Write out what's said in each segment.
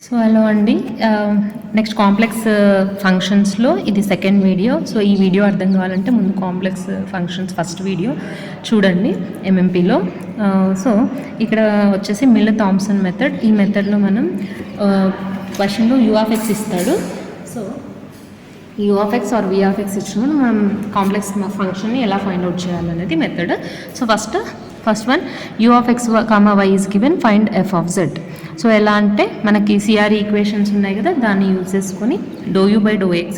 So hello అండి, next complex ఫంక్షన్స్లో ఇది సెకండ్ వీడియో. సో ఈ వీడియో అర్థం కావాలంటే ముందు కాంప్లెక్స్ ఫంక్షన్స్ ఫస్ట్ వీడియో చూడండి ఎంఎంపీలో. సో ఇక్కడ వచ్చేసి మిల్నే థామ్సన్ మెథడ్. ఈ మెథడ్లో మనం క్వశ్చన్లో యూఆఫ్ఎక్స్ ఇస్తాడు. సో యూఆఫ్ఎక్స్ ఆర్ విఆఫ్ఎక్స్ ఇచ్చినప్పుడు మనం కాంప్లెక్స్ ఫంక్షన్ని ఎలా ఫైండ్ అవుట్ చేయాలనేది method. So first one u(x, y) is given, find f of z. So ఎలా అంటే మనకి సిఆర్ ఈక్వేషన్స్ ఉన్నాయి కదా, దాన్ని యూజ్ చేసుకొని ∂u/∂x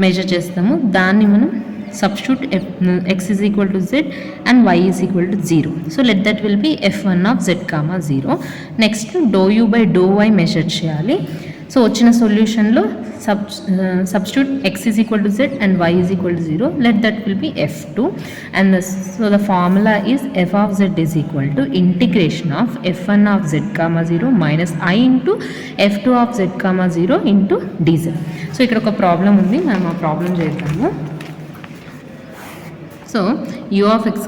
మెజర్ చేస్తాము. దాన్ని మనం substitute x is equal to z and y is equal to 0. So let that will be f1 of z, 0. Next ∂u/∂y measure చేయాలి. సో వచ్చిన సొల్యూషన్లో substitute x is equal to z and y is equal to 0. Let that will be f2. And so the formula is f of z is equal to integration of f1 of z, 0 minus I into f2 of z, 0 into dz. So ఇక్కడ ఒక problem ఉంది, మనం ఆ problem చేద్దాము. So u of x,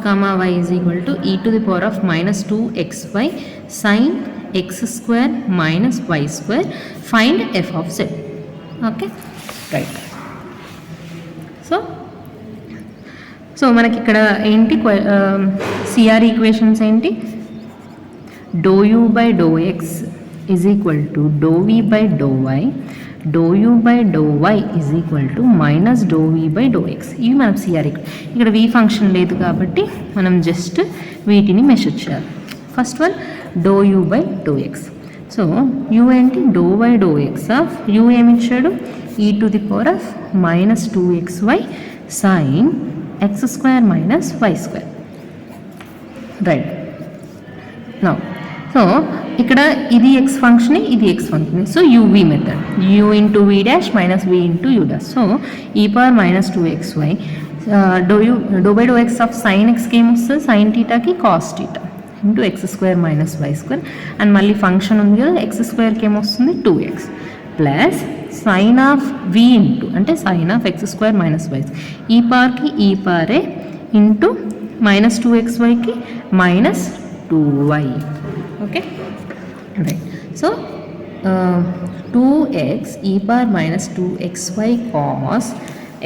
y is equal to e to the power of minus 2xy sin x square minus y square. Find f of z. Okay, right. So మనకి ఇక్కడ ఏంటి CR equations ఏంటి? ∂u/∂x is equal to ∂v/∂y, ∂u/∂y is equal to minus ∂v/∂x. ఇవి మనం CR ఇక్కడ వి function లేదు కాబట్టి మనం జస్ట్ వీటిని మెషర్ చేయాలి. First one ∂u/∂x. So u ఏంటి? ∂y/∂x ఆఫ్ u ఏమి ఇచ్చాడు? e to the power of minus 2xy sin x square minus y square. Right. Now so ఇక్కడ ఇది x ఫంక్షన్, ఇది x function. So uv method, u into v dash minus v into u dash. So e power minus 2xy ∂u/∂x of sin xకి ఏమొస్తుంది? sin థీటాకి cos theta into x square minus y square. And మళ్ళీ function ఉంది కదా, x స్క్వేర్కి ఏమొస్తుంది? 2x plus sine of v into అంటే sine of x square minus y, ఈ పార్కి ఈ పారే ఇంటూ మైనస్ 2xyకి minus 2y. Okay, right. So 2x e power minus 2xy cos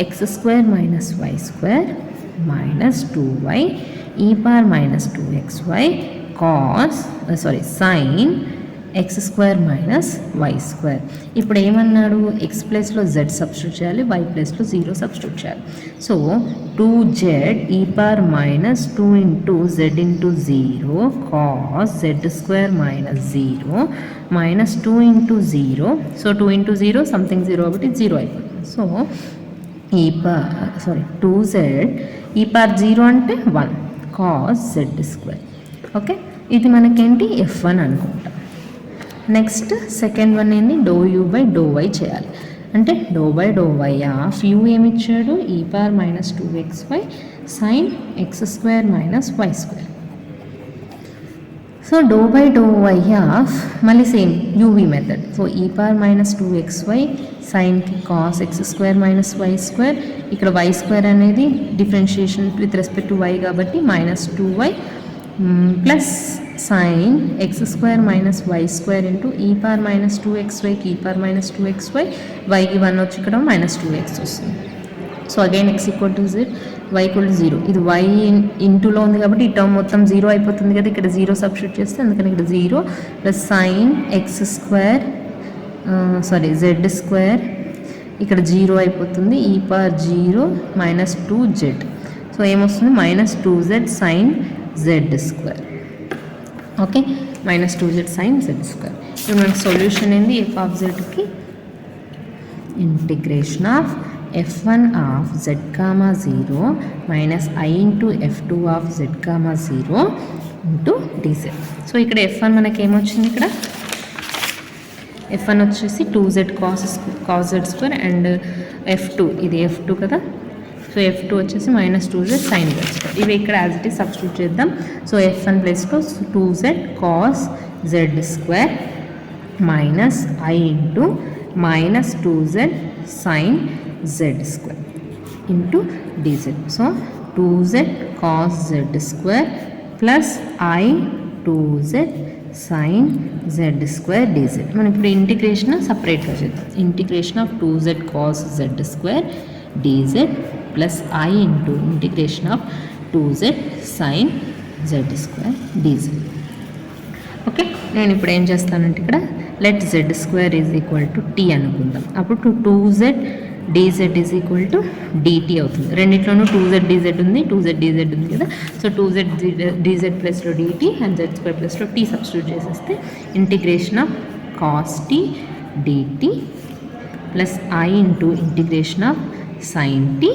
x square minus y square minus 2y e power minus 2xy cos sine x square minus y square. ఇప్పుడు ఏమన్నాడు? X ప్లేస్లో Z substitute చేయాలి, why ప్లేస్లో 0 substitute చేయాలి. So 2z e power minus 2 into Z into 0 cos z square minus 0 minus 2 into 0. So 2 into 0 something 0 కాబట్టి 0 అయిపోతుంది. So 2z e power 0 అంటే 1 cos z square. Okay, ఇది మనకేంటి? f1 అనుకుంటాం. నెక్స్ట్ సెకండ్ వన్ ఏంటి? ∂u/∂y చేయాలి. అంటే ∂u/∂y ఆఫ్ u ఏమి ఇచ్చాడు? e power minus 2xy sine x square minus y square. So ∂u/∂y of మళ్ళీ same uv method. So e power minus 2xy సైన్కి cos x square minus y square. ఇక్కడ y square అనేది differentiation with respect to y కాబట్టి minus 2y plus sine x square minus y square into e power minus 2xyకి e power minus 2xy, వైకి 1 వచ్చి ఇక్కడ minus 2x వస్తుంది. So again x equal to z, y equal to 0. ఇది y ఇంటూలో ఉంది కాబట్టి ఈ term మొత్తం 0 అయిపోతుంది కదా, ఇక్కడ 0 సబ్స్టిట్యూట్ చేస్తే అందుకని ఇక్కడ 0 plus sine x square z square ఇక్కడ 0 అయిపోతుంది, e power 0 minus 2z. So ఏమొస్తుంది? Minus 2z sine z square. Okay, minus 2z sine z square. ఇప్పుడు మనకి సొల్యూషన్ ఏంది? ఎఫ్ ఆఫ్ జెడ్కి integration of f1 of z, 0 minus i into f2 of z, 0 into dz. So ఇక్కడ f1 మనకి ఏమొచ్చింది? ఇక్కడ f1 వచ్చేసి 2z cos z square and f2 ఇది f2 కదా. సో f2 వచ్చేసి minus 2z sine z square. ఇవి ఇక్కడ యాజ్ ఇట్ ఈస్ సబ్స్టిట్యూట్ చేద్దాం. సో f1 ప్లేస్లో 2z cos z square minus i into minus 2z sine z square into dz. So 2z cos z square plus i 2z sine z square dz. మనం ఇప్పుడు integration సపరేట్గా చేద్దాం. Integration of 2z cos z square dz plus I into integration of 2z sine z square dz. Okay, నేను ఇప్పుడు ఏం చేస్తానంటే ఇక్కడ let z square is equal to tea అనుకుందాం. అప్పుడు 2z dz is equal to dt అవుతుంది. రెండిట్లోనూ 2z dz ఉంది, 2z dz ఉంది కదా. సో 2z dz ప్లస్లో dt అండ్ z స్క్వేర్ ప్లస్లో t సబ్స్టిట్యూట్ చేసేస్తే integration of cos t dt plus I into integration of sine t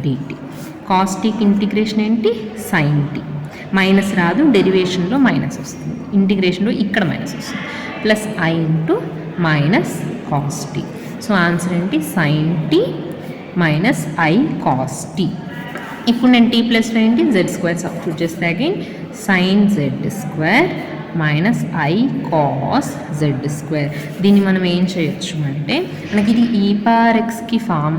dt. Cos టీకి integration ఏంటి? Sine t. మైనస్ రాదు, డెరివేషన్లో మైనస్ వస్తుంది, ఇంటిగ్రేషన్లో ఇక్కడ మైనస్ వస్తుంది. Plus I into minus cos t. So answer ఏంటి? Sine t minus i cos t. ఇప్పుడు నేను టీ ప్లస్లో ఏంటి? జెడ్ స్క్వేర్ సబ్స్టిట్యూట్ చేస్తే again sign z square minus i cos z square. దీన్ని మనం ఏం చేయొచ్చు అంటే మనకి ఇది ఈ పవర్ ఎక్స్కి ఫామ్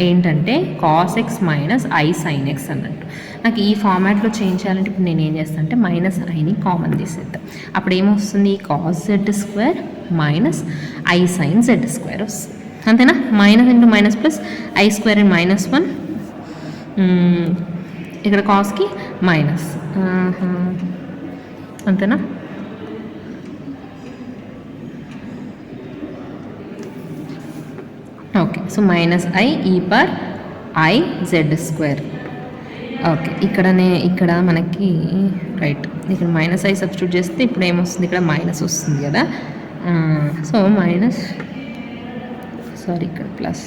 ఏంటంటే cos X minus I sign X అన్నట్టు. నాకు ఈ ఫార్మాట్లో చేంజ్ చేయాలంటే ఇప్పుడు నేను ఏం చేస్తాను అంటే మైనస్ ఐని కామన్ తీసేద్దాం. అప్పుడు ఏమొస్తుంది? Cos z square minus I sine z square వస్తుంది. అంతేనా? Minus into minus plus I square and -1. ఇక్కడ కాస్కి మైనస్, అంతేనా? Okay, so minus I e per I z square. Okay, ఇక్కడ మనకి రైట్, ఇక్కడ మైనస్ ఐ సబ్స్టిట్యూట్ చేస్తే ఇప్పుడు ఏమొస్తుంది? ఇక్కడ మైనస్ వస్తుంది కదా. సో మైనస్, సారీ ఇక్కడ plus.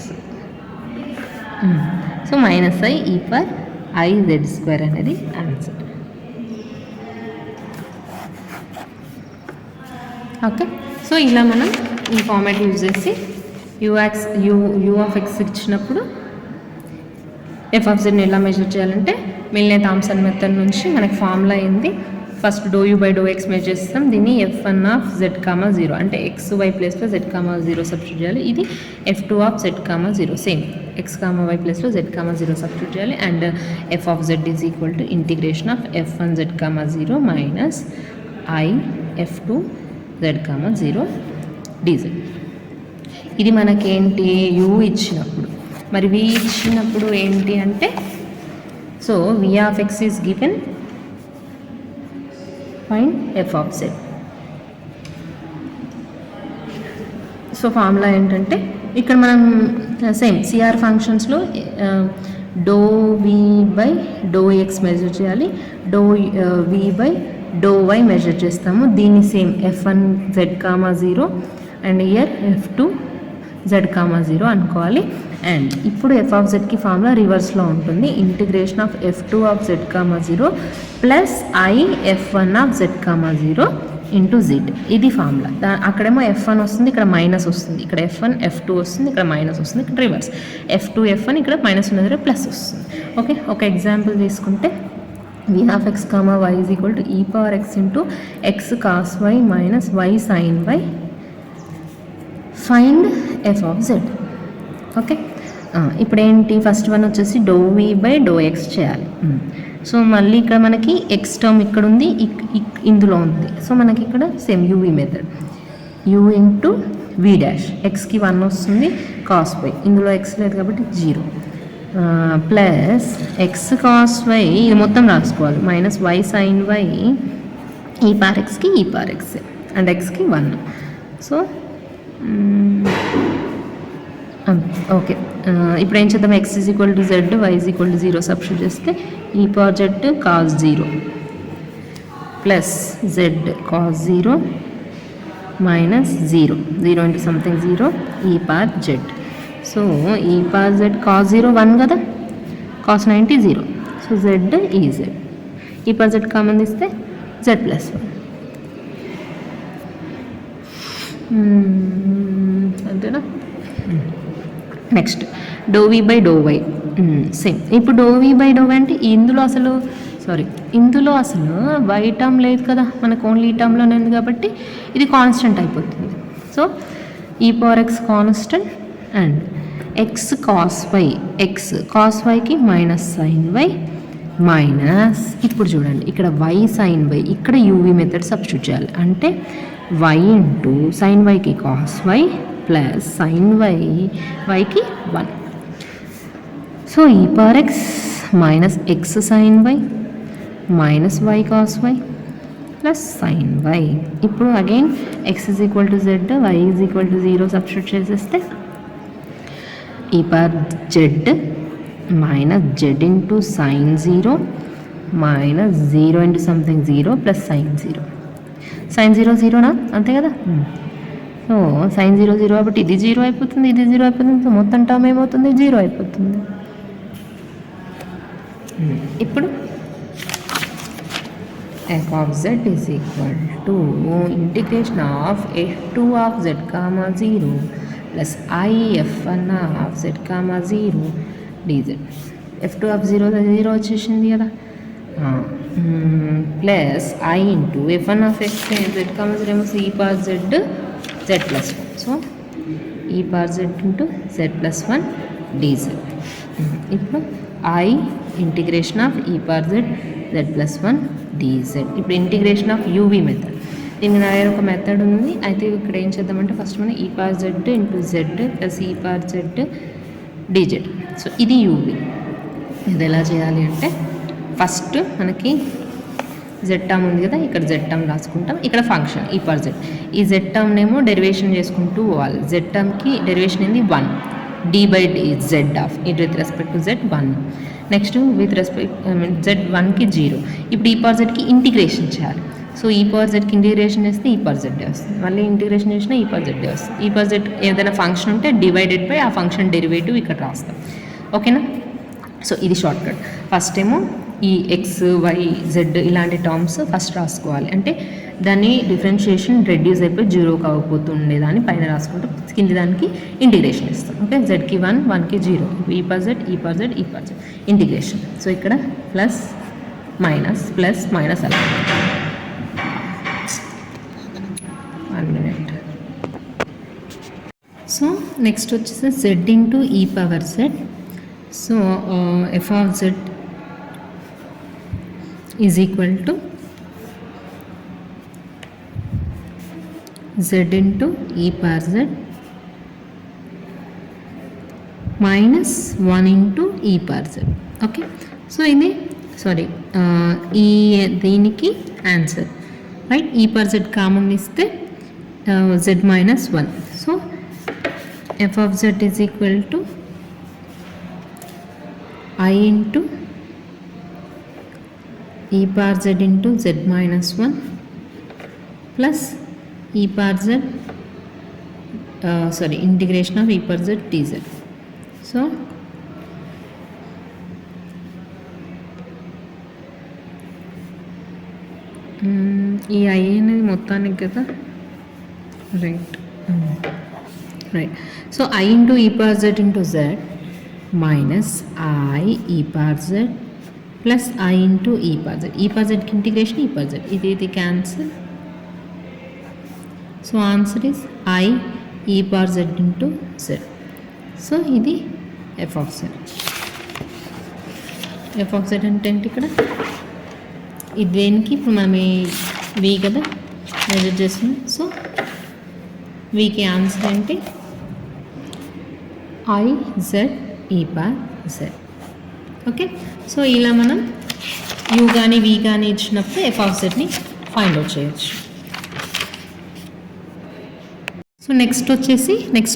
So minus I e per I z square అనేది ఆన్సర్. ఓకే, సో ఇలా మనం ఈ ఫార్మాట్ యూజ్ చేసి యూ ఆఫ్ ఎక్స్ ఇచ్చినప్పుడు ఎఫ్ ఆఫ్ జెడ్ని ఎలా మెజర్ చేయాలంటే మిల్నే థామ్సన్ మెథడ్ నుంచి మనకి ఫార్ములా అయింది. First do u by do x measure చేస్తాం. దీన్ని F1 ఆఫ్ జెడ్ కామా 0 అంటే ఎక్స్ వై ప్లేస్లో జెడ్ కామా 0 సబ్స్టిట్యూట్ చేయాలి. ఇది F2 of z comma 0 same x comma y ప్లేస్లో జెడ్ కామా 0 సబ్స్టిట్యూట్ చేయాలి. And f of z is equal to integration of F1 z comma 0 minus I F2 z comma 0 dz. ఇది మనకేంటి? u ఇచ్చినప్పుడు. మరి v ఇచ్చినప్పుడు ఏంటి అంటే, సో v of x is given, find f of z. So formula ఏంటంటే ఇక్కడ మనం సేమ్ సిఆర్ ఫంక్షన్స్లో do v by do x measure చేయాలి, do v by do y measure చేస్తాము. దీన్ని same F1 z comma 0 and i F2 z comma 0 అనుకోవాలి. And ఇప్పుడు F of జెడ్కి formula రివర్స్లో ఉంటుంది. Integration of F2 of z comma 0 plus I F1 of z comma 0 into Z. ఇది formula. అక్కడేమో F1 వస్తుంది, ఇక్కడ మైనస్ వస్తుంది. ఇక్కడ F1 F2 వస్తుంది, ఇక్కడ మైనస్ వస్తుంది. ఇక్కడ రివర్స్ F2 F1, ఇక్కడ మైనస్ ఉన్న దగ్గర ప్లస్ వస్తుంది. ఓకే, ఒక ఎగ్జాంపుల్ తీసుకుంటే v of x comma y is equal to e power x into x cos y minus y sine y. Find f of z. Okay, ఇప్పుడు ఏంటి? First one వచ్చేసి do v by do x చేయాలి. So మళ్ళీ ఇక్కడ మనకి X term ఇక్కడ ఉంది, ఇందులో ఉంది. సో మనకి ఇక్కడ same UV method, u into v dash. ఎక్స్కి 1 వస్తుంది, కాస్ వై, ఇందులో ఎక్స్ లేదు కాబట్టి 0, ప్లస్ ఎక్స్ కాస్ వై, ఇది మొత్తం రాసుకోవాలి, మైనస్ వై సైన్ వై ఈ పార్ ఎక్స్కి ఈ పార్ ఎక్స్ అండ్ ఎక్స్కి 1. సో ఓకే, ఇప్పుడు ఏం చేద్దాం? X is equal to z, y is equal to 0 substitute చేస్తే e power z cos 0 plus z cos 0 minus 0 into something 0 e power z. So e power z cos 0 1 కదా, cos 90 0. So z e z, e power z common తీస్తే z plus 1. అంతేనా? Next do v by do y same. ఇప్పుడు do v by do y అంటే ఇందులో అసలు why term లేదు కదా, మనకు ఓన్లీ ఈ టర్మ్లోనే ఉంది కాబట్టి ఇది కాన్స్టెంట్ అయిపోతుంది. So e power x constant and x cos y, x cos వైకి మైనస్ సైన్ వై మైనస్ ఇప్పుడు చూడండి ఇక్కడ y sin y ఇక్కడ uv మెథడ్ సబ్స్టిట్యూట్ చేయాలి అంటే y ఇంటూ sin yకి cos y ప్లస్ sin yకి 1. సో e పవర్ x minus x sin y minus y cos y plus sin y. ఇప్పుడు again x is equal to z, y is equal to 0 substitute చేసేస్తే e power z minus z into sin 0 minus 0 into something 0 plus sin 0. sin 0 0నా అంతే కదా. So sin 0 0 కాబట్టి ఇది 0 అయిపోతుంది, ఇది 0 అయిపోతుంది. So మొత్తం టర్మ్ ఏమవుతుంది 0 అయిపోతుంది. ఇప్పుడు f of z is equal to integration of f2 of z comma 0 plus I f1 of z comma 0 dz. f2 of 0 0 వచ్చేసింది కదా, plus I into f1 of x z comma 0 ఏమో e power z plus 1. సో e power z into z plus 1 dz. ఇప్పుడు I integration of e power z plus 1 dz. ఇప్పుడు integration of uv method. దీని నా ఒక method ఉంది. అయితే ఇక్కడ ఏం చేద్దామంటే ఫస్ట్ మనం e power z into z plus e power z dz. So ఇది uv. ఇది ఎలా చేయాలి అంటే ఫస్ట్ మనకి z టర్మ్ ఉంది కదా, ఇక్కడ z టర్మ్ రాసుకుంటాం. ఇక్కడ ఫంక్షన్ e పవర్ z, ఈ z టర్మ్ ఏమో డెరివేషన్ చేసుకుంటూ పోవాలి. z టర్మ్కి డెరివేషన్ ఏంది 1 d by z of it with respect to z 1. Next with respect z 1కి 0. ఇప్పుడు ఈ పవర్ zకి ఇంటిగ్రేషన్ చేయాలి. సో ఈ పవర్ zకి ఇంటిగ్రేషన్ చేస్తే ఈ పవర్ z వస్తుంది, మళ్ళీ ఇంటిగ్రేషన్ చేసినా ఈ పవర్ z వస్తుంది. ఈ పవర్ z ఏదైనా ఫంక్షన్ ఉంటే డివైడెడ్ బై ఆ ఫంక్షన్ డెరివేటివ్ ఇక్కడ రాస్తాం. ఓకేనా. సో ఇది షార్ట్ కట్. ఫస్ట్ ఏమో ఈ ఎక్స్ వై జెడ్ ఇలాంటి టర్మ్స్ ఫస్ట్ రాసుకోవాలి. అంటే దాన్ని డిఫరెన్షియేషన్ రెడ్యూస్ అయిపోయి 0 అవ్వకపోతుండే దాన్ని పైన రాసుకుంటూ కింది దానికి ఇంటిగ్రేషన్ ఇస్తాం. ఓకే, జెడ్కి 1 1కి 0, e power Z e power Z e power Z integration. So ఇక్కడ ప్లస్ మైనస్ అలా 1 minute. సో నెక్స్ట్ వచ్చేసి Z into e power z. So F of z is equal to z into e power z minus 1 into e power z. Okay, so ఇది ఈ దీనికి answer right. e power z common ఇస్తే z minus 1. So f of z is equal to I into e power z into z minus 1 plus e power z integration of e power z dz. So ఈ I అనేది మొత్తానికి కదా right. So I into e power z into z minus I e power z plus I into e power z. e power zకి integration e power z, ఇది cancel. So answer is I e power z into z. So ఇది f of z. f of z అంటే ఏంటి ఇక్కడ ఇది దేనికి ఇప్పుడు మనం v కదా మెజర్ చేస్తున్నాం. సో vకి ఆన్సర్ ఏంటి I z e power z. Okay, so ఇలా మనం u కానీ v కానీ ఇచ్చినప్పుడు f of zని ఫైండ్ అవుట్ చేయొచ్చు. సో నెక్స్ట్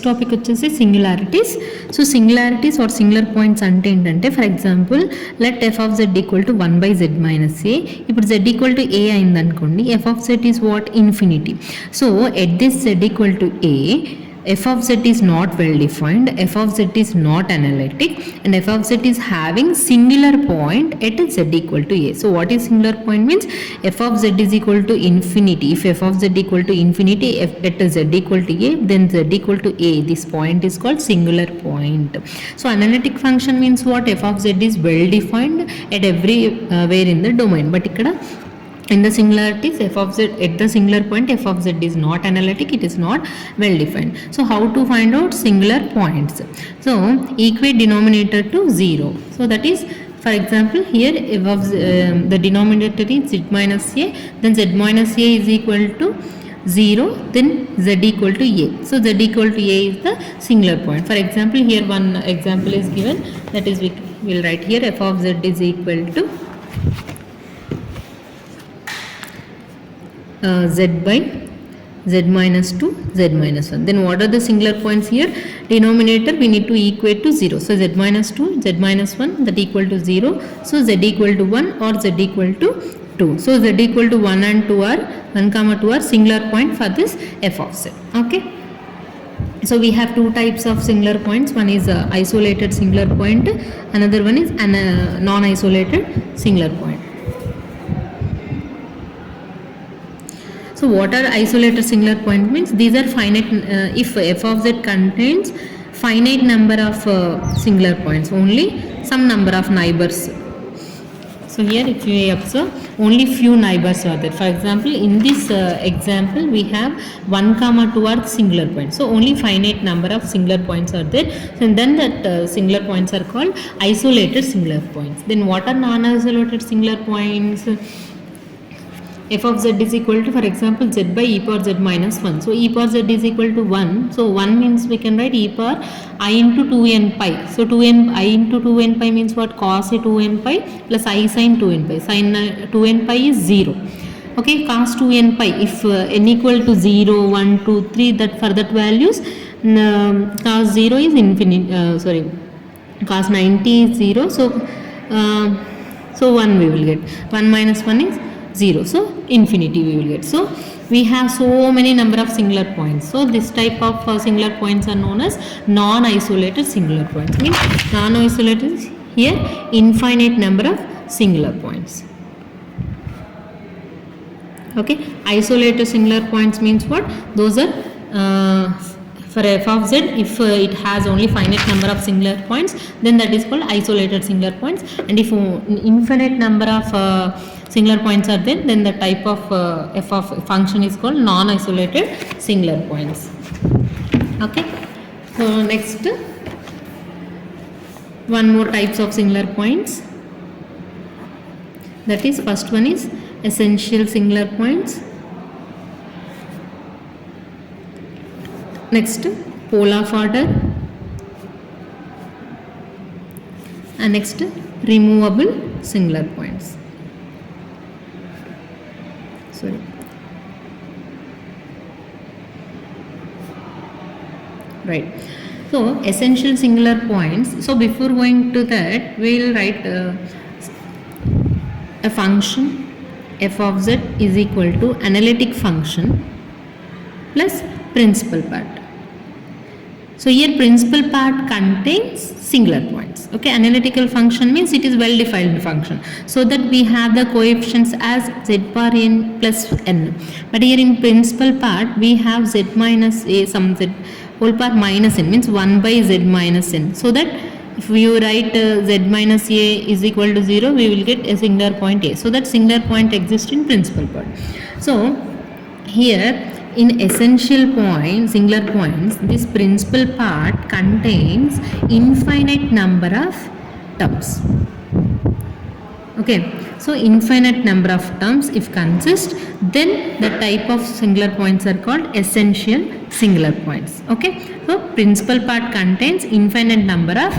టాపిక్ వచ్చేసి singularities. So singularities or singular points అంటే ఏంటంటే for example let f of z equal to 1/z minus a. ఇప్పుడు జెడ్ ఈక్వల్ టు ఏ అయిందనుకోండి, f of z is what infinity. So at this z equal to A, f of z is not well defined, f of z is not analytic, and f of z is having singular point at z equal to a. So what is singular point means f of z is equal to infinity. If f of z equal to infinity at z equal to a, then z equal to a, this point is called singular point. So analytic function means what? F of z is well defined at everywhere in the domain, but ikkada in the singularities f of z at the singular point f of z is not analytic, it is not well defined. So how to find out singular points? So equate denominator to 0. So that is For example, here above the denominator is z minus a, then z minus a is equal to 0, then z equal to a. So z equal to a is the singular point. For example, here one example is given, that is we will write here f of z is equal to z by z minus 2, z minus 1. Then what are the singular points here? Denominator we need to equate to 0. So z minus 2, z minus 1, that equal to 0. So z equal to 1 or z equal to 2. So z equal to 1 and 2 are 1 comma 2 are singular point for this f of z. Okay. So we have two types of singular points. One is isolated singular point. Another one is non-isolated singular point. So what are isolated singular point means? These are finite, if f of z contains finite number of singular points, only some number of neighbors. So here if you observe, only few neighbors are there. For example, in this example we have 1 comma 2 are singular points. So only finite number of singular points are there. So then that singular points are called isolated singular points. Then what are non-isolated singular points? F of z is equal to, for example, z by e power z minus 1. So e power z is equal to 1. So 1 means we can write e power I into 2n pi. So 2n I into 2n pi means what? Cos a 2n pi plus I sin 2n pi. Sin 2n pi is 0. Okay, cos 2n pi. If n equal to 0, 1, 2, 3, that for that values, cos 0 is infinite. Cos 90 is 0. So 1 we will get. 1 minus 1 is 0. So infinity we will get. So we have so many number of singular points. So this type of singular points are known as non-isolated singular points. Means non-isolated is here infinite number of singular points. Okay, isolated singular points means what? Those are for f of z, if it has only finite number of singular points, then that is called isolated singular points. And if infinite number of singular points are there, then the type of f of function is called non-isolated singular points. Okay. So next, one more types of singular points. That is, first one is essential singular points. Next, pole of order. And next, removable singular points. Sorry. Right. So essential singular points. So before going to that, we will write a function f of z is equal to analytic function plus principal part. So here principal part contains singular points. Okay, analytical function means it is well defined function, so that we have the coefficients as z power n plus n. But here in principal part we have z minus a, some z whole power minus n, means 1 by z minus n. So that if you write z minus a is equal to 0, we will get a singular point a. So that singular point exists in principal part. So here in essential points, singular points, this principal part contains infinite number of terms. Okay, so infinite number of terms if consist, then the type of singular points are called essential singular points. Okay, so principal part contains infinite number of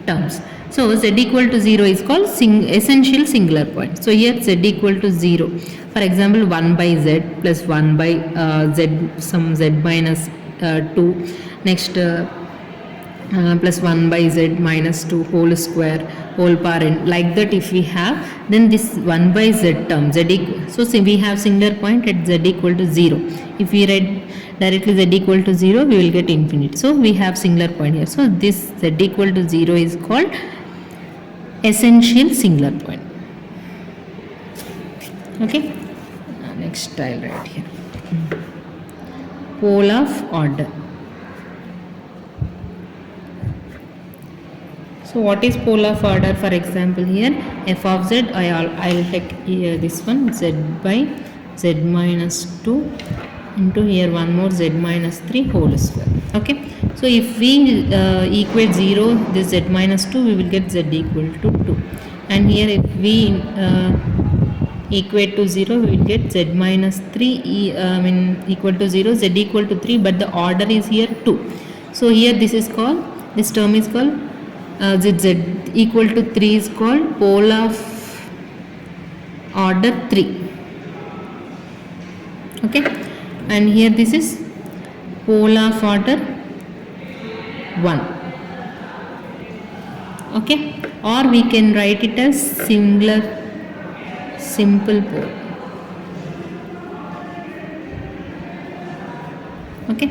terms. So z equal to 0 is called essential singular point. So here z equal to 0. For example, 1 by z plus 1 by z, some z minus 2. Next plus 1 by z minus 2 whole square whole power n. Like that if we have, then this 1 by z term z equal. So we have singular point at z equal to 0. If we write directly z equal to 0, we will get infinite. So we have singular point here. So this z equal to 0 is called essential singular point. Okay, next I'll write here pole of order. So what is pole of order? For example, here f of z, I'll take here this one, z by z minus 2 into here one more z minus 3 whole square. Okay, so if we equate 0 this z minus 2, we will get z equal to 2. and here if we equate to 0, we will get z minus 3 equal to 0, z equal to 3, but the order is here 2. So here this term is called z equal to 3 is called pole of order 3. Okay, and here this is pole of order 1. Okay, or we can write it as simple pole. Okay,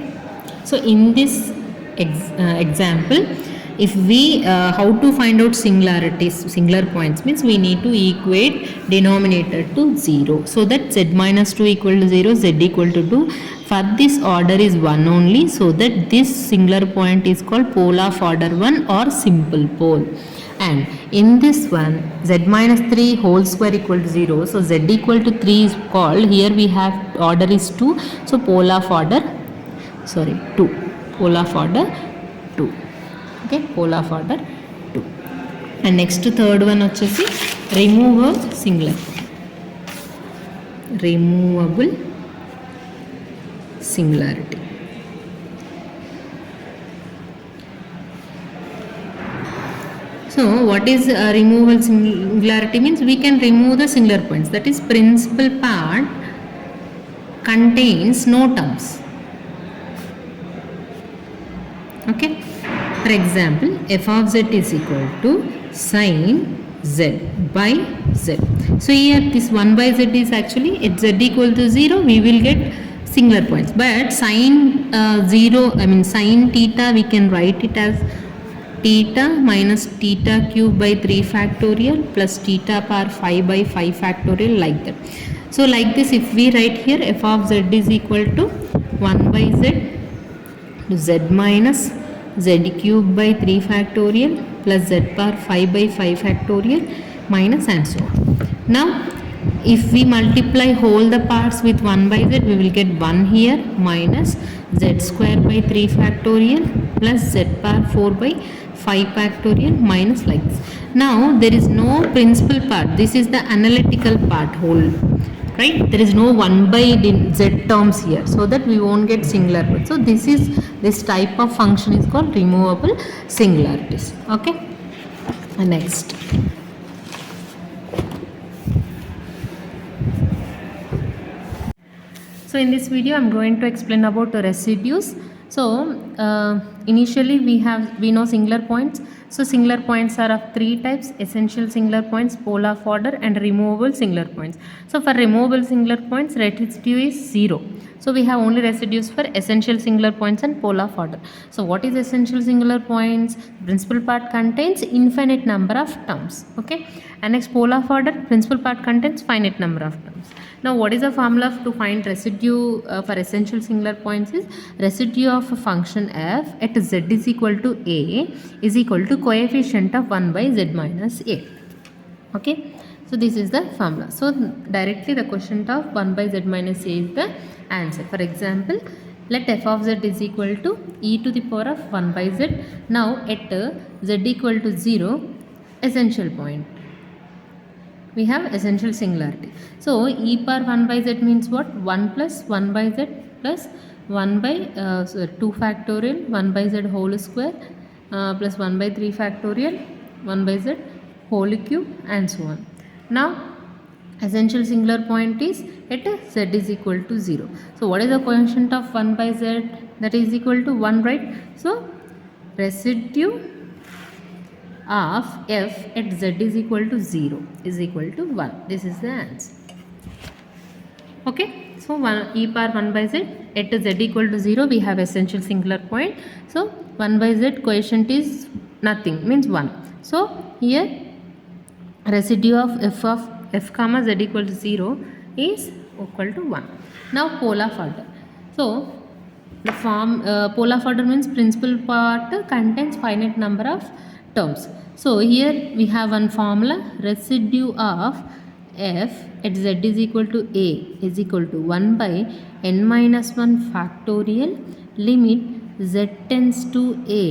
so in this example, if we how to find out singular points means we need to equate denominator to 0, so that z minus 2 equal to 0, z equal to 2. For this order is 1 only, so that this singular point is called pole of order 1 or simple pole. And in this one, z minus 3 whole square equal to 0, so z equal to 3 is called, here we have order is 2, so pole of order 2, pole of order 2. Okay, pole of order 2. And next third one వచ్చేసి removable singularity. So what is removable singularity means we can remove the singular points, that is principal part contains no terms. Okay, for example, f of z is equal to sin z by z. So here this 1 by z is actually at z equal to 0 we will get singular points, but sin sin theta we can write it as theta minus theta cube by 3 factorial plus theta power 5 by 5 factorial, like that. So like this, if we write here f of z is equal to 1 by z to z minus z cube by 3 factorial plus z power 5 by 5 factorial minus and so on. Now if we multiply whole the parts with 1 by z, we will get 1 here minus z square by 3 factorial plus z power 4 by 5 factorial minus like this. Now there is no principal part, this is the analytical part whole, right? There is no 1 by z terms here, so that we won't get singular. So this type of function is called removable singularities. Okay, and next. So in this video I am going to explain about the residues. So initially we know singular points. So singular points are of 3 types: essential singular points, pole of order, and removable singular points. So for removable singular points, residue is 0. So we have only residues for essential singular points and pole of order. So what is essential singular points? Principal part contains infinite number of terms. Okay, and next pole of order, principal part contains finite number of terms. Now what is the formula to find residue for essential singular points is residue of a function f at z is equal to a is equal to coefficient of 1 by z minus a. Okay, so this is the formula. So directly the quotient of 1 by z minus a is the answer. For example, let f of z is equal to e to the power of 1 by z. Now at z equal to 0, essential point, we have essential singularity. So e power 1 by z means what? 1 plus 1 by z plus 1 by 2 factorial 1 by z whole square plus 1 by 3 factorial 1 by z whole cube and so on. Now essential singular point is at z is equal to 0. So what is the quotient of 1 by z? That is equal to 1, right? So residue of f at z is equal to 0 is equal to 1. This is the answer. Okay, so e power 1 by z at z equal to 0, we have essential singular point. So 1 by z quotient is nothing, means 1. So here residue of f comma z equal to 0 is equal to 1. Now pole of order. So the form pole of order means principal part contains finite number of terms. So here we have one formula: residue of f at z is equal to a is equal to 1 by n minus 1 factorial limit z tends to a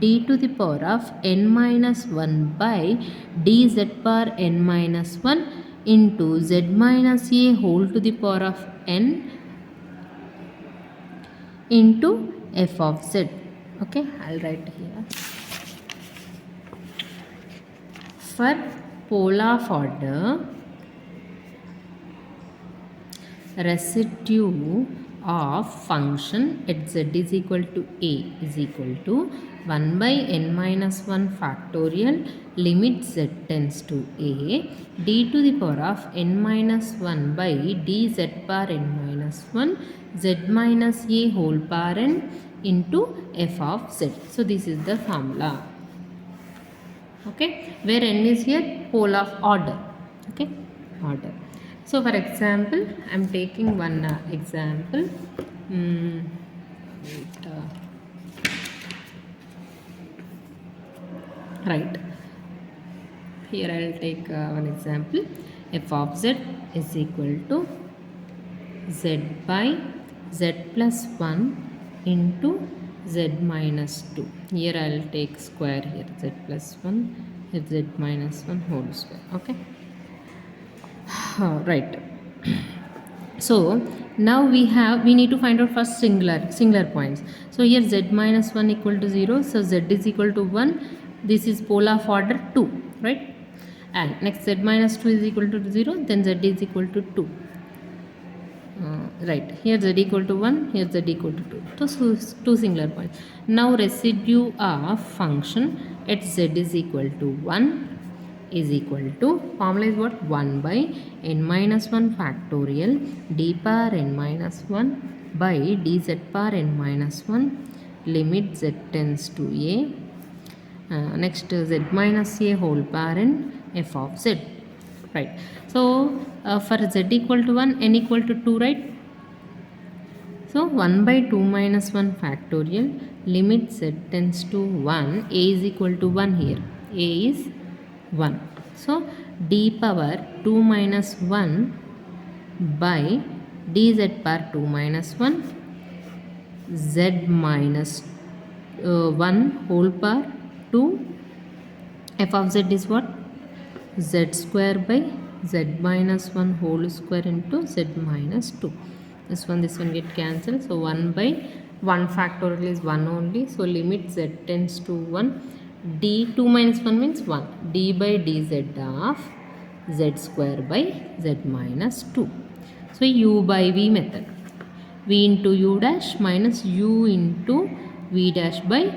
d to the power of n minus 1 by dz power n minus 1 into z minus a whole to the power of n into f of z. Okay, I'll write here. For polar of order, residue of function at z is equal to a is equal to 1 by n minus 1 factorial limit z tends to a d to the power of n minus 1 by dz power n minus 1 z minus a whole power n into f of z. So this is the formula. Okay, where n is here pole of order. Okay, order. So for example, I am taking one example. Right. Here I will take one example. F of z is equal to z by z plus 1 into z minus 2. Here I will take square here, z plus 1, here z minus 1 whole square. Okay. Right. So now we need to find out first singular points. So here z minus 1 equal to 0. So z is equal to 1. This is polar of order 2, right? And next z minus 2 is equal to 0. Then z is equal to 2. Right, here z equal to 1, here z equal to 2. So two singular points. Now residue of function at z is equal to 1 is equal to, formula is what, 1 by n minus 1 factorial d power n minus 1 by dz power n minus 1 limit z tends to a next z minus a whole power n f of z. Right. So for z equal to 1, n equal to 2, right? So 1 by 2 minus 1 factorial limit z tends to 1, a is equal to 1 here, a is 1. So d power 2 minus 1 by dz power 2 minus 1 z minus 1 whole power 2, f of z is what, z square by z minus 1 whole square into z minus 2. This one get cancelled. So 1 by 1 factorial is 1 only. So limit z tends to 1. D 2 minus 1 means 1. D by dz of z square by z minus 2. So u by v method. V into u dash minus u into v dash by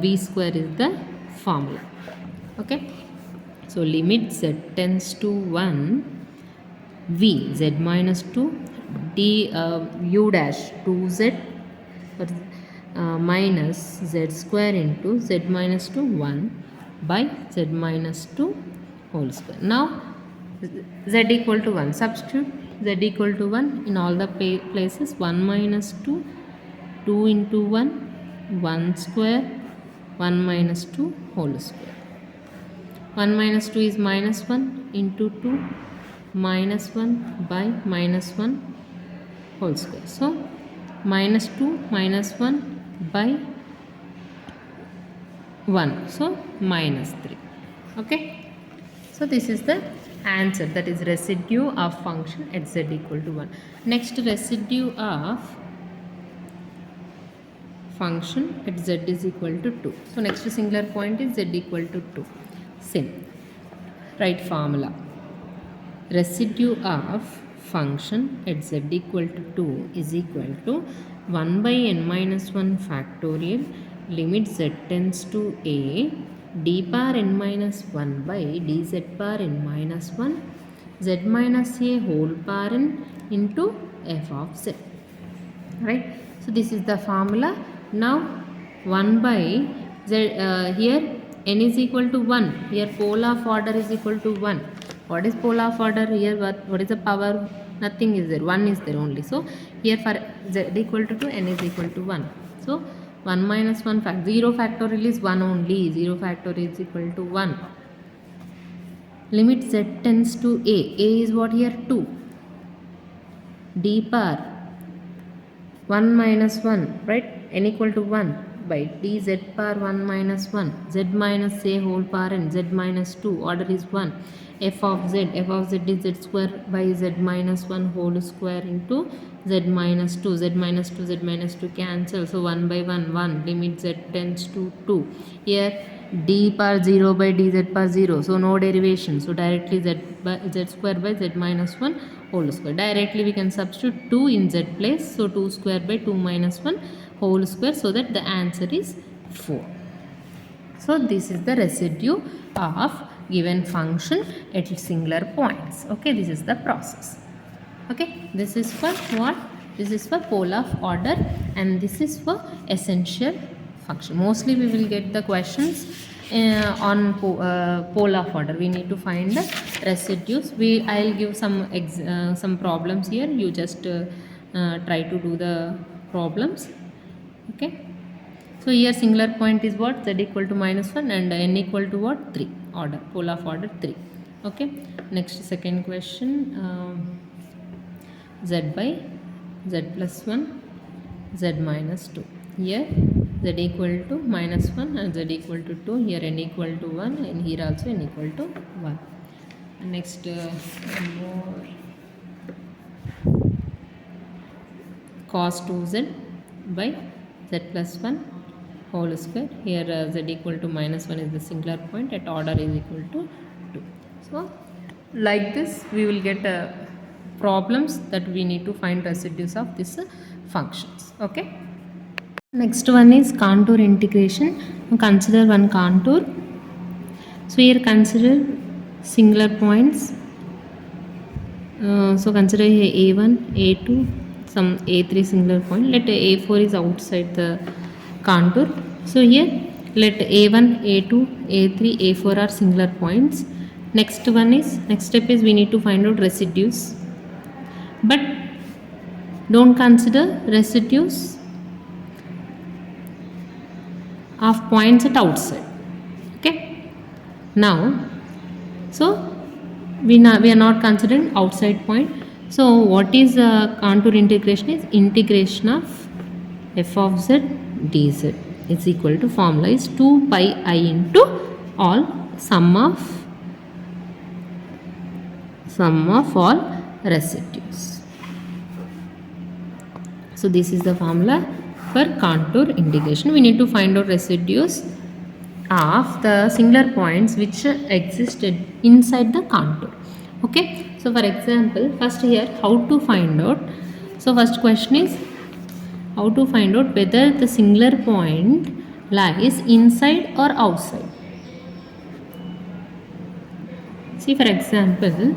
v square is the formula. Okay. So limit z tends to 1 v z minus 2 d u dash 2z minus z square into z minus 2 1 by z minus 2 whole square. Now z equal to 1, substitute z equal to 1 in all the places. 1 minus 2, 2 into 1, 1 square, 1 minus 2 whole square. 1 minus 2 is minus 1 into 2 minus 1 by minus 1 whole square. So minus 2 minus 1 by 1. So minus 3. Okay. So this is the answer, that is residue of function at z equal to 1. Next, residue of function at z is equal to 2. So next singular point is z equal to 2. Same. Write formula. Residue of function at z equal to 2 is equal to 1 by n minus 1 factorial limit z tends to a d power n minus 1 by dz power n minus 1 z minus a whole power n into f of z. Right. So this is the formula. Now 1 by z, here n is equal to 1. Here pole of order is equal to 1. What is pole of order? Here what is the power? Nothing is there. 1 is there only. So here for z equal to 2, n is equal to 1. So 1 minus 1 0 factorial is 1 only. 0 factorial is equal to 1. Limit z tends to a. A is what here? 2. D power 1 minus 1, right? n equal to 1 by dz power 1 minus 1 z minus a whole power n z minus 2 order is 1 f of z is z square by z minus 1 whole square into z minus 2 z minus 2 cancel, so 1 by 1 1 limit z tends to 2. Here d power 0 by dz power 0, so no derivation, so directly z square by z minus 1 whole square. Directly we can substitute 2 in z place, so 2 square by 2 minus 1 whole square, so that the answer is 4. So this is the residue of given function at singular points. Okay, this is the process. Okay, this is for what? This is for pole of order, and this is for essential function. Mostly we will get the questions on pole of order. We need to find the residues. I'll give some problems here. You just try to do the problems. Okay, so here singular point is what? Z equal to minus 1 and n equal to what? 3. Order, pole of order 3. Okay, next second question, z by z plus 1 z minus 2. Here z equal to minus 1 and z equal to 2. Here n equal to 1 and here also n equal to 1. Next more cos 2z by z plus 1 whole square. Here z equal to minus 1 is the singular point at order is equal to 2. So like this we will get problems that we need to find residues of these functions. Okay, next one is contour integration. Consider one contour. So here consider singular points. So consider a1 a2 some a3 singular point. Let a4 is outside the contour. So here let a1 a2 a3 a4 are singular points. Next step is we need to find out residues, but don't consider residues of points at outside. Okay, now so we are not considering outside point. So what is contour integration? Is integration of f of z dz is equal to, formula is 2 pi I into all sum of all residues. So this is the formula for contour integration. We need to find out residues of the singular points which existed inside the contour. Okay, so for example, first here how to find out. So first question is how to find out whether the singular point lies inside or outside. See, for example,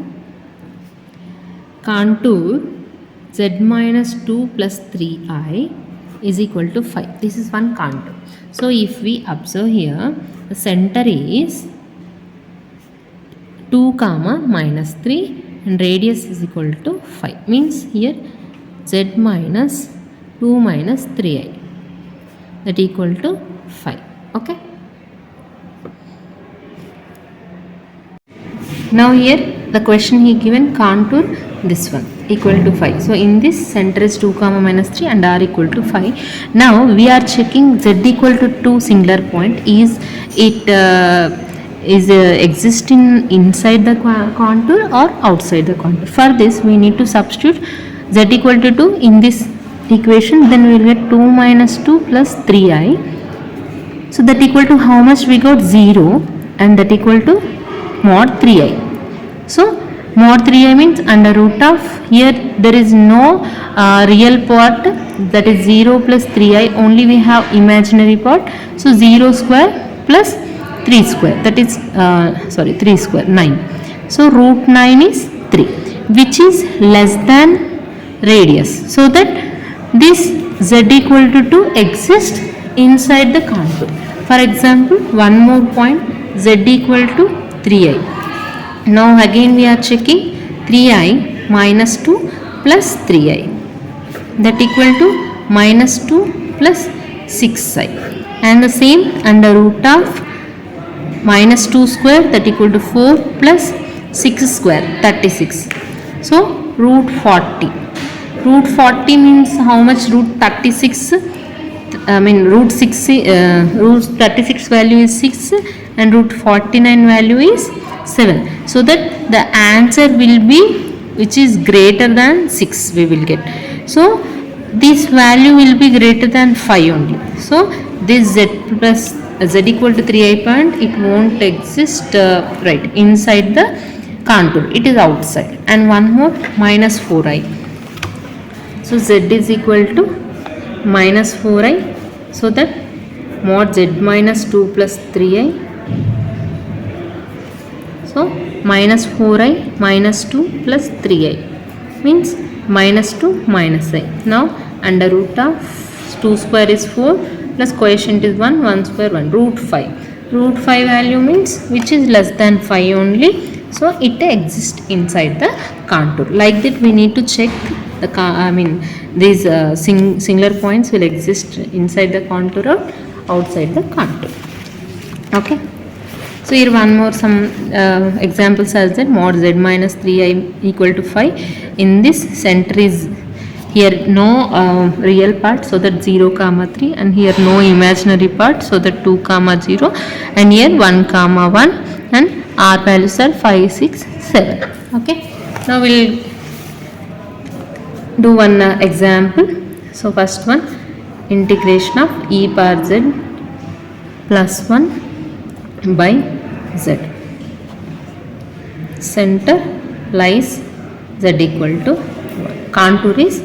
contour z minus 2 plus 3i is equal to 5. This is one contour. So if we observe here, the center is 2 comma minus 3 and radius is equal to 5. Means here z minus 2 minus 3i that equal to 5. Okay. Now here the question he given contour this one equal to 5. So in this center is 2 comma minus 3 and r equal to 5. Now we are checking z equal to 2 singular point. Is it existing inside the contour or outside the contour? For this we need to substitute z equal to 2 in this equation. Then we will get 2 minus 2 plus 3i. So that equal to how much we got? 0, and that equal to mod 3i. So mod 3i means under root of, here there is no real part, that is 0 plus 3i, only we have imaginary part. So 0 square plus 3 square, that is 3 square 9. So root 9 is 3, which is less than radius, so that this z equal to 2 exists inside the contour. For example, one more point, z equal to 3i. Now again we are checking 3i minus 2 plus 3i, that equal to minus 2 plus 6i, and the same under root of minus 2 square, that equal to 4 plus 6 square, 36. So root 40. Root 40 means how much? Root 36 root 6, root 36 value is 6 and root 49 value is 7. So that the answer will be which is greater than 6 we will get. So this value will be greater than 5 only. So this z plus z equal to 3i point, it won't exist right inside the contour, it is outside. And one more, minus 4i. So z is equal to minus 4i, so that mod z minus 2 plus 3i, so minus 4i minus 2 plus 3i means minus 2 minus I. Now under root of 2 square is 4 plus coefficient is 1, 1 square 1, root 5. Root 5 value means which is less than 5 only, so it exists inside the contour. Like that we need to check the these singular points will exist inside the contour or outside the contour. Okay. So here one more some examples as that mod z minus 3i equal to 5. In this center is here no real part, so that 0 comma 3, and here no imaginary part, so that 2 comma 0, and here 1 comma 1, and r values are 5, 6, 7. Okay. Now we'll do one example. So first one, integration of e power z plus 1 by z. Center lies z equal to 1. Contour is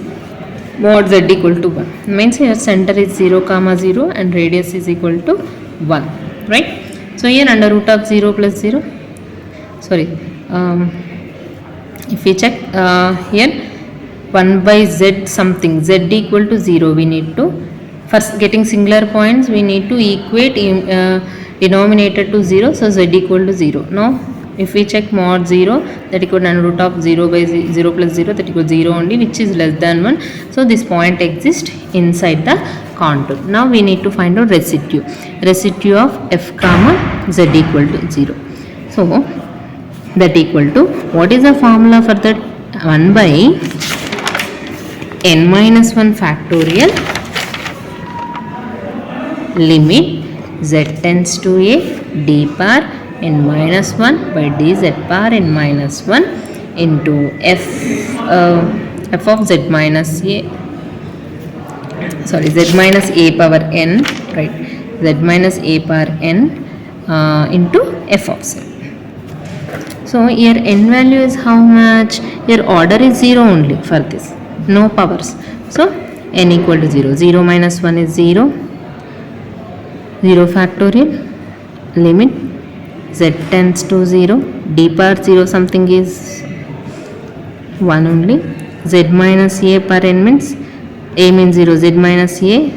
mod z equal to 1. Means here center is 0 comma 0 and radius is equal to 1. Right. So here under root of 0 plus 0. Sorry. If we check here 1 by z something, z equal to 0, we need to, first getting singular points, we need to equate denominator to 0, so z equal to 0. Now if we check mod 0, that equal to root of 0 by 0 plus 0, that equal to 0 only, which is less than 1. So this point exists inside the contour. Now we need to find out residue. Residue of f comma z equal to 0. So that equal to, what is the formula for that? 1 by n minus 1 factorial limit z tends to a d power n minus 1 by dz power n minus 1 into f of z minus a, sorry, z minus a power n, right, z minus a power n into f of z. So here n value is how much? Here order is 0 only for this, no powers. So n equal to 0. 0 minus 1 is 0. 0 factorial limit z tends to 0, d power 0 something is 1 only. Z minus a per n means a means 0, z minus a,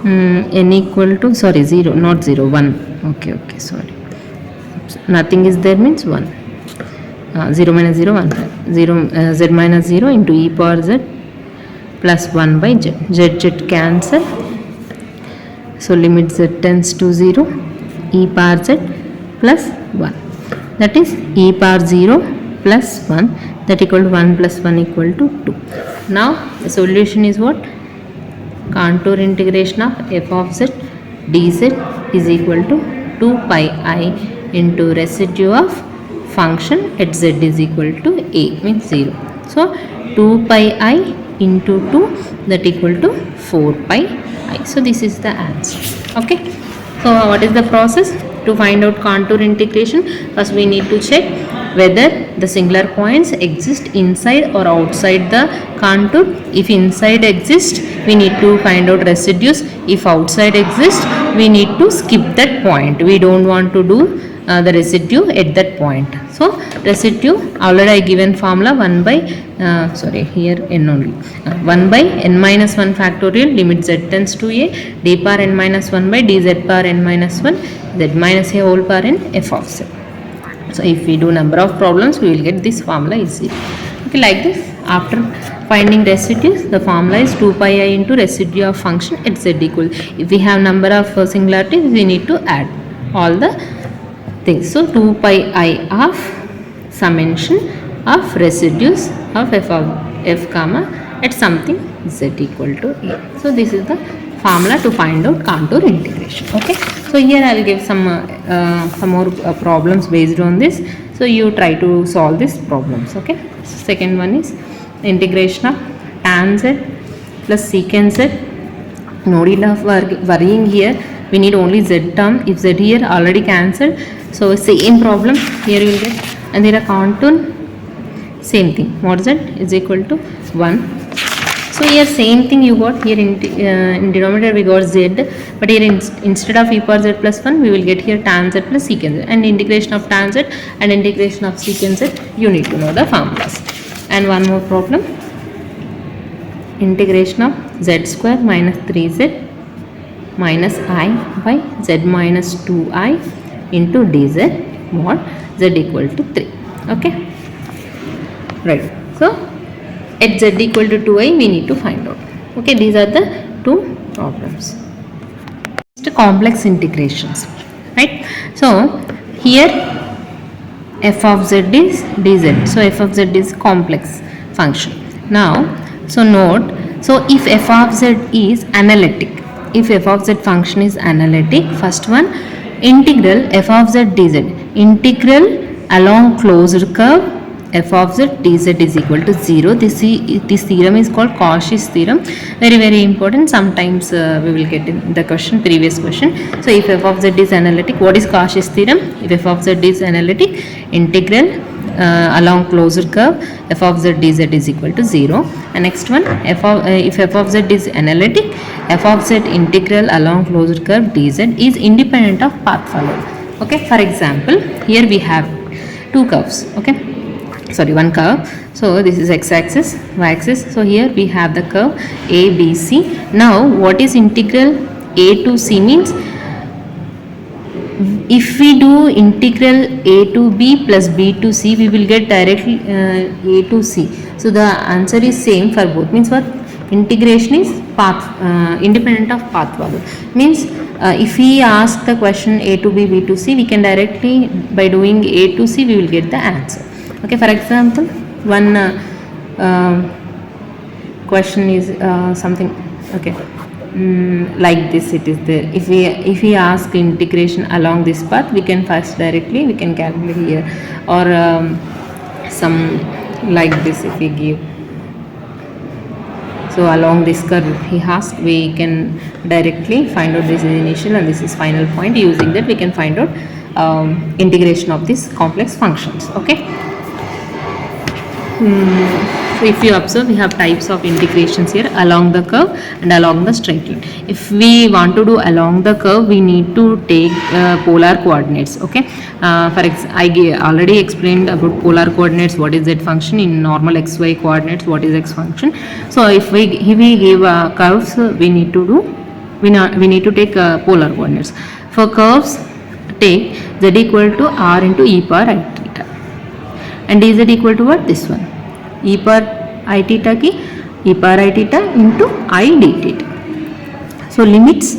n equal to, sorry, 0, not 0, 1. Okay, sorry. Nothing is there means 1. 0 minus 0, 1. 0, z minus 0 into e power z plus 1 by z. Z cancel. So limit z tends to 0, e power z plus 1. That is e power 0 plus 1, that equal to 1 plus 1 equal to 2. Now the solution is what? Contour integration of f of z dz is equal to 2 pi I into residue of function at z is equal to a, means 0. So 2 pi I into 2, that equal to 4 pi I. So this is the answer. Okay. So what is the process to find out contour integration? First we need to check whether the singular points exist inside or outside the contour. If inside exist, we need to find out residues. If outside exist, we need to skip that point. We don't want to do the residue at that point. So residue, already I given formula 1 by sorry, here n only, 1 by n minus 1 factorial limit z tends to a d power n minus 1 by dz power n minus 1 z minus a whole power n f of z. So if we do number of problems, we will get this formula easily. Okay, like this. After finding residues, the formula is 2 pi I into residue of function at z equal. If we have number of singularities, we need to add all the things. So 2 pi I of summation of residues of f comma at something z equal to a. So this is the formula to find out contour integration. Okay, so here I will give some more problems based on this. So you try to solve these problems. Okay, so second one is integration of tan z plus secant z. No need of worrying here, we need only z term. If z here already cancelled, so same problem here you will get. And there are contour, same thing, mod z is equal to 1. So here same thing you got here in denominator we got z, but here instead of e power z plus 1 we will get here tan z plus secant z, and integration of tan z and integration of secant z you need to know the formulas. And one more problem, integration of z square minus 3z minus I by z minus 2I into dz mod z equal to 3. Okay, right. So at z equal to 2I we need to find out. Okay, these are the two problems. Next, complex integrations, right? So here f of z is dz, so f of z is complex function. Now so note, so if f of z is analytic, if f of z function is analytic, first one, integral f of z dz, integral along closed curve f of z dz is equal to 0. This theorem is called Cauchy's theorem, very important. Sometimes we will get in the question, previous question. So if f of z is analytic, what is Cauchy's theorem? If f of z is analytic, integral along closed curve f of z dz is equal to 0. And next one, if f of z is analytic, f of z integral along closed curve dz is independent of path followed. Okay, for example, here we have two curves. Okay, sorry, one curve. So this is x-axis, y-axis. So here we have the curve ABC. Now what is integral a to c means? If we do integral a to b plus b to c, we will get directly a to c. So the answer is same for both. Means what? Integration is path independent of path value. Means if we ask the question a to b, b to c, we can directly, by doing a to c, we will get the answer. Okay, for example, one question is something, okay, like this it is there. If we ask integration along this path, we can first directly we can calculate here, or some like this if we give. So along this curve he asked, we can directly find out this is initial and this is final point. Using that we can find out integration of these complex functions. Okay. So if you observe, we have types of integrations here, along the curve and along the straight line. If we want to do along the curve, we need to take polar coordinates. Okay, I already explained about polar coordinates, what is z function, in normal xy coordinates what is x function. So if we give curves, we need to take polar coordinates. For curves, take z equal to r into e power I theta, and dz equal to what? This one, e power I theta ki e power I theta into I d theta. So limits,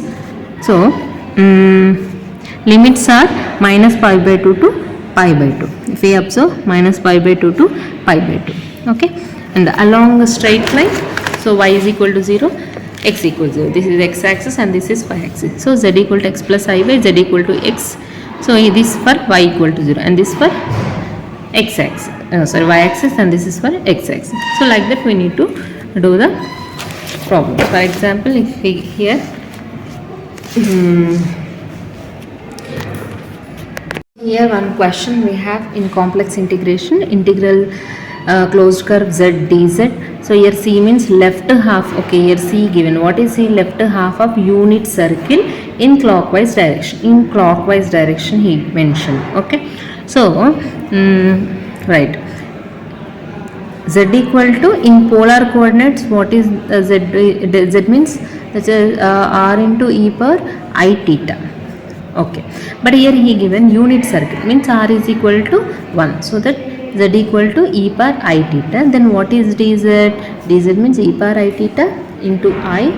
limits are minus pi by 2 to pi by 2. If we observe, minus pi by 2 to pi by 2. Okay, and along a straight line, so y is equal to 0, x equal to 0. This is x axis and this is y axis. So z equal to x plus I by z equal to x. So this for y equal to 0 and this for x axis, y axis, and this is for x axis. So like that we need to do the problem. For example, if we here here one question we have in complex integration, integral closed curve z dz. So here c means left half. Okay, here c given. What is c? Left half of unit circle in clockwise direction. In clockwise direction he mentioned. Okay, so right, z equal to, in polar coordinates, what is z means that is r into e power I theta. Okay, but here he given unit circle means r is equal to 1, so that z equal to e power I theta. Then what is dz? Dz means e power I theta into I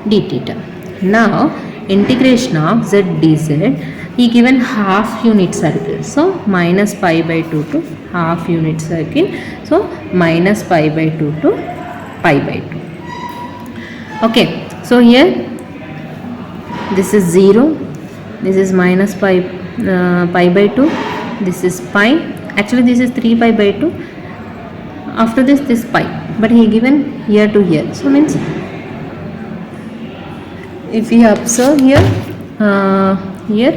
d theta. Now integration of z dz, he given half unit circle, so minus pi by 2 to half unit circle, so minus pi by 2 to pi by 2. Okay, so here this is 0, this is minus pi, pi by 2, this is pi, actually this is 3 pi by 2, after this pi, but he given here to here, so means if we observe here, here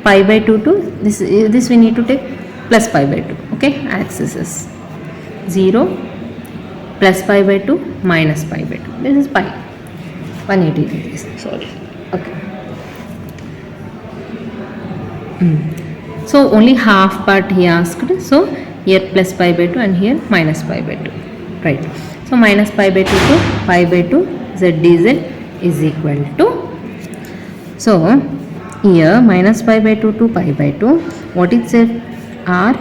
pi by 2 to this we need to take plus pi by 2. Okay, axis is 0, plus pi by 2, minus pi by 2, this is pi, 180 degrees, sorry. Okay, so only half part he asked, so here plus pi by 2 and here minus pi by 2, right? So minus pi by 2 to pi by 2 z dz is equal to, so here minus pi by 2 to pi by 2, what is it? R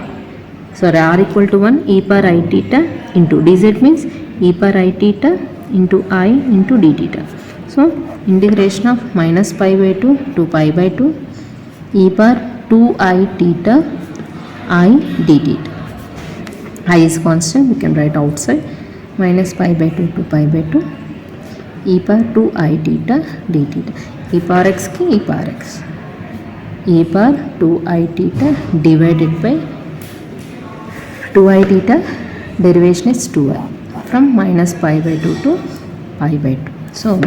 equal to 1 e power I theta into dz means e power I theta into I into d theta. So integration of minus pi by 2 to pi by 2 e power 2I theta I d theta. I is constant, we can write outside, minus pi by 2 to pi by 2 e power 2I theta d theta, e power x ki e power x, e power 2I theta divided by 2I theta, derivation is 2I, from minus pi by 2 to pi by 2. So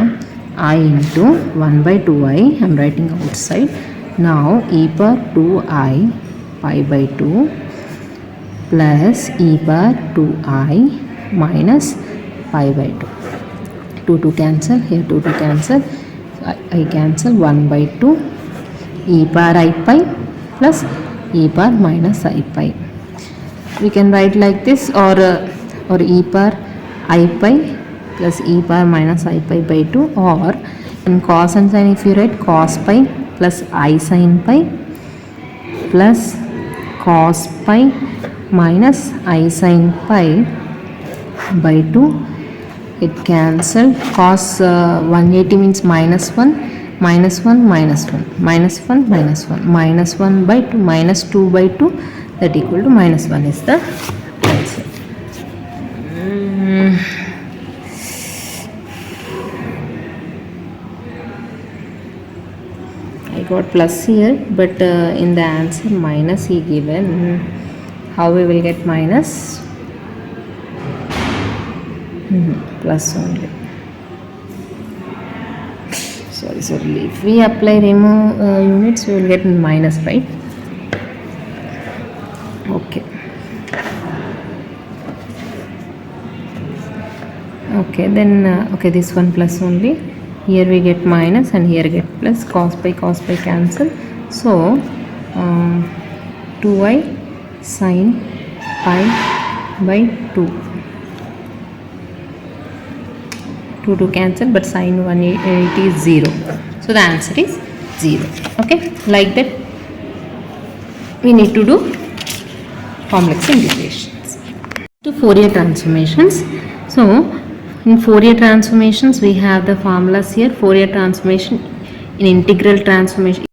I into 1 by 2I, I am writing outside. Now e power 2I pi by 2 plus e power 2I minus pi by 2. 2 cancel, here 2 cancel, I cancel 1 by 2 e power I pi plus e power minus I pi. We can write like this, or e power I pi plus e power minus I pi by 2, or in cos and sin if you write cos pi plus I sin pi plus cos pi minus I sin pi by 2. It cancelled, cos 180 means minus 1, minus 1, minus 1, minus 1, minus 1, minus 1 by 2, minus 2 by 2, that equal to minus 1 is the answer. I got plus here, but in the answer minus he given. How we will get minus? Plus only. Sorry. If we apply remove units, we will get minus, right? Okay. Okay, then okay, this one plus only. Here we get minus and here get plus. Cos pi cancel. So 2I sin pi by 2. 2 cancel, but sin 180 is 0. So the answer is 0. Okay, like that we need to do complex integrations. To Fourier transformations. So in Fourier transformations we have the formulas here. Fourier transformation in integral transformation.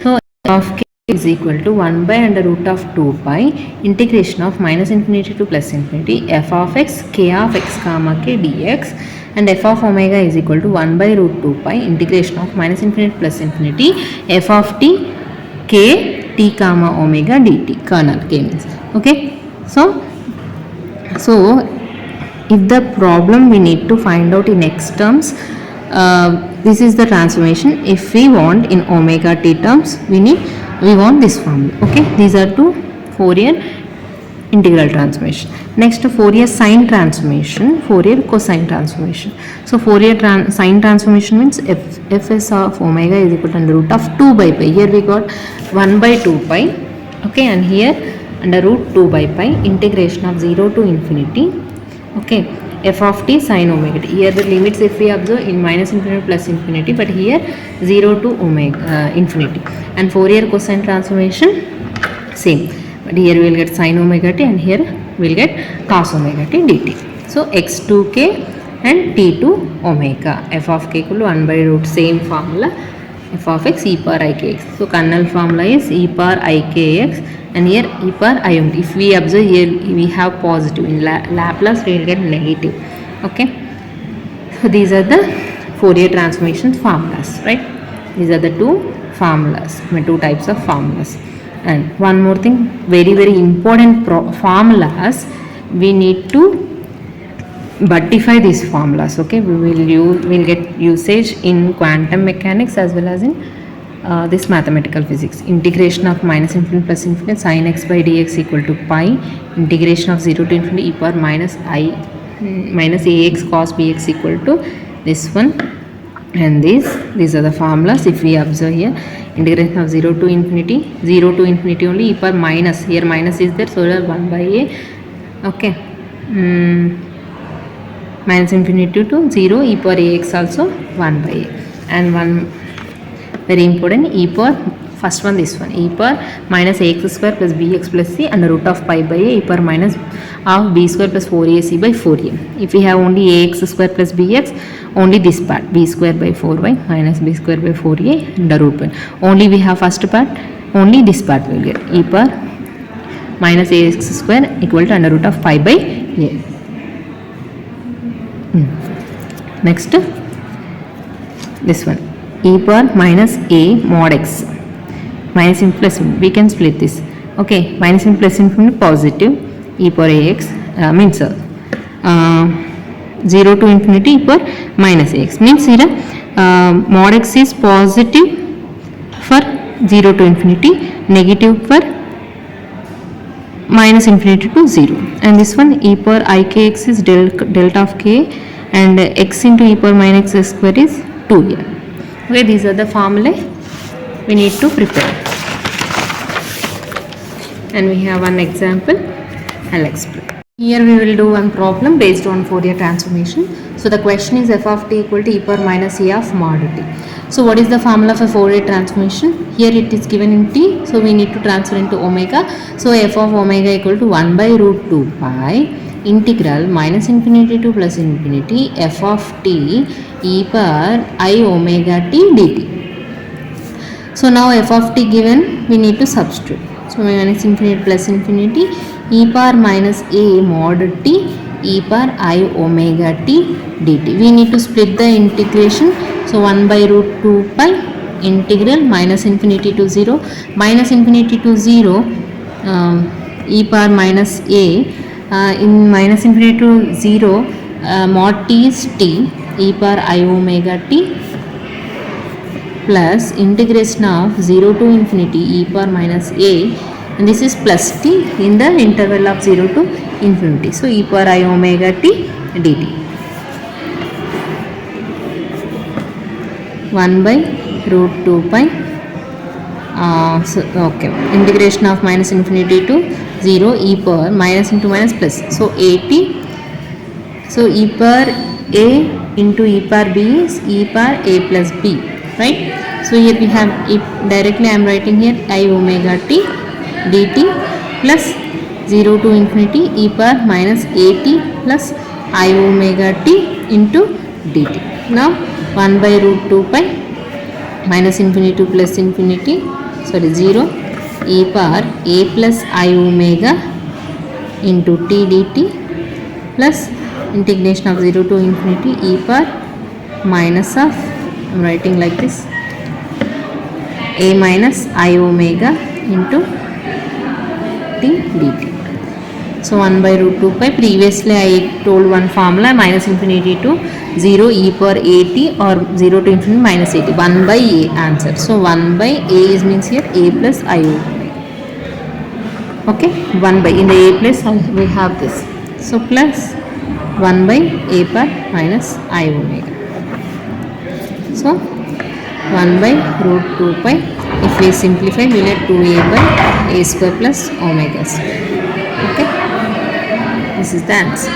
So f of k is equal to 1 by under root of 2 pi integration of minus infinity to plus infinity f of x k of x comma k dx, and f of omega is equal to 1 by root 2 pi integration of minus infinity plus infinity f of t k t comma omega dt, kernel k means. Okay, so if the problem we need to find out in x terms, this is the transformation. If we want in omega t terms, we want this formula. Okay, these are two Fourier integral transformation. Next, Fourier sine transformation, Fourier cosine transformation. So Fourier sine transformation means fs of omega is equal to under root of 2 by pi. Here we got 1 by 2 pi. Okay, and here under root 2 by pi integration of 0 to infinity. Okay, f of t sin omega t. Here the limits if we observe in minus infinity plus infinity, but here 0 to omega infinity. And Fourier cosine transformation same, but here we will get sin omega t and here we will get cos omega t dt. So x2k and t2 omega, f of k equal to 1 by root, same formula, f of x e power ikx. So kernel formula is e power ikx and here e power imt. If we observe here we have positive, in Laplace we will get negative. Okay, So these are the Fourier transformation formulas, right? These are the two formulas, two types of formulas. And one more thing, very very important formulas, we need to buddify these formulas. Okay, we'll get usage in quantum mechanics as well as in this mathematical physics. Integration of minus infinity plus infinity sin x by dx equal to pi, integration of 0 to infinity e power minus ax cos bx equal to this one. And these are the formulas. If we observe here, integration of 0 to infinity only e power minus, here minus is there, so that 1 by a, okay, minus infinity to 0 e power ax also 1 by a. And one very important, e power, first one this one, e power minus ax square plus bx plus c under root of pi by a, e power minus of b square plus 4ac by 4a. If we have only ax square plus bx, only this part, b square by 4y minus b square by 4a under root 1. Only we have first part, only this part will get, e power minus ax square equal to under root of pi by a. Next, this one, e power minus a mod x, minus in plus, we can split this, okay, minus in plus infinity positive, e power ax means 0 to infinity e power minus ax, means here mod x is positive for 0 to infinity, negative for minus infinity to 0. And this one, e power ikx is delta of k, and x into e power minus x square is 2 here. Okay, these are the formulae we need to prepare. And we have one example, I'll explain. Here we will do one problem based on Fourier transformation. So the question is f of t equal to e power minus a of mod t. So what is the formula for Fourier transformation? Here it is given in t, so we need to transfer into omega. So f of omega equal to 1 by root 2 pi integral minus infinity to plus infinity f of t e power I omega t dt. So now f of t given, we need to substitute. So minus infinity plus infinity e power minus a mod t e power I omega t dt. We need to split the integration. So 1 by root 2 pi integral minus infinity to 0, minus infinity to 0 e power minus a, in minus infinity to 0 mod t is t e power I omega t plus integration of 0 to infinity e power minus a, and this is plus t in the interval of 0 to infinity. So e power I omega t dt. 1 by root 2 pi, so okay, integration of minus infinity to 0 e power minus into minus plus, so 80, so e power a into e power b is e power a plus b, right? So here we have, directly I am writing here I omega t dt plus 0 to infinity e power minus at plus I omega t into dt. Now 1 by root 2 pi minus infinity to plus infinity, sorry 0 e power a plus I omega into t dt plus integration of 0 to infinity e power minus of, I am writing like this, a minus I omega into t dt. So 1 by root 2 pi, previously I told one formula, minus infinity to 0 e power at or 0 to infinity minus at, 1 by a answer. So 1 by a is means here a plus I omega. Okay, 1 by, in the a place we have this. So plus 1 by a power minus I omega. So 1 by root 2 pi, if we simplify we will get 2a by a square plus omega square. Okay, this is the answer.